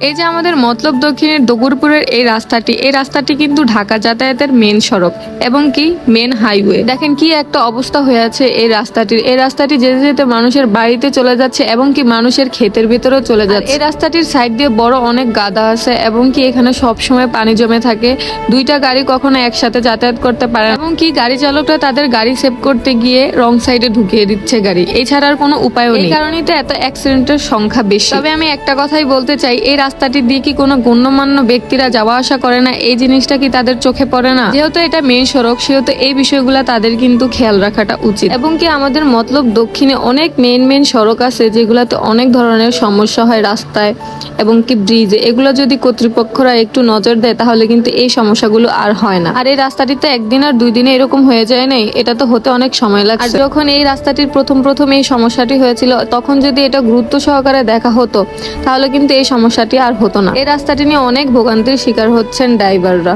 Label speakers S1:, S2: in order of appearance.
S1: এই যে আমাদের মতলব দক্ষিণের দগুরপুরের এই রাস্তাটি কিন্তু ঢাকা যাতায়াতের মেন সড়ক এবং কি মেন হাইওয়ে। দেখেন কি একটা অবস্থা হয়ে আছে এই রাস্তাটি যেতে যেতে মানুষের বাড়িতে চলে যাচ্ছে এবং কি মানুষের ক্ষেতের ভিতরেও চলে যাচ্ছে। এই রাস্তাটির সাইড দিয়ে বড় অনেক গাদা আছে এবং কি এখানে সব সময় পানি জমে থাকে। দুইটা গাড়ি কখনো একসাথে যাতায়াত করতে পারে এবং কি গাড়ি চালকরা তাদের গাড়ি সেভ করতে গিয়ে রং সাইডে ঢুকিয়ে দিচ্ছে গাড়ি, এছাড়া আর কোনো উপায়ও নেই। এই কারণেই তো এত অ্যাক্সিডেন্টের সংখ্যা বেশি। তবে আমি একটা কথাই বলতে চাই, এই রাস্তাটি দিয়ে কি কোনো গণ্যমান্য ব্যক্তিরা যাওয়া আসা করে না? এই জিনিসটা কি তাদের চোখে পড়ে না? যেহেতু এটা মেন সড়ক সেহেতু এই বিষয়গুলো তাদের কিন্তু খেয়াল রাখাটা উচিত। এবং কি আমাদের মতলব দক্ষিণে অনেক মেন সড়ক আছে যেগুলোতে অনেক ধরনের সমস্যা হয় রাস্তায় এবং কি ব্রিজে। এগুলো যদি কর্তৃপক্ষরা একটু নজর দেয় তাহলে কিন্তু এই সমস্যাগুলো আর হয় না। আর এই রাস্তাটিতে একদিন আর 2 দিনে এরকম হয়ে যায় নাই, এটা তো হতে অনেক সময় লাগছে। আর যখন এই রাস্তাটির প্রথম এই সমস্যাটি হয়েছিল তখন যদি এটা গুরুত্ব সহকারে দেখা হতো তাহলে কিন্তু এই সমস্যাটি আর হতো না। এই রাস্তাটি নিয়ে অনেক ভোগান্তির শিকার হচ্ছেন ড্রাইভাররা।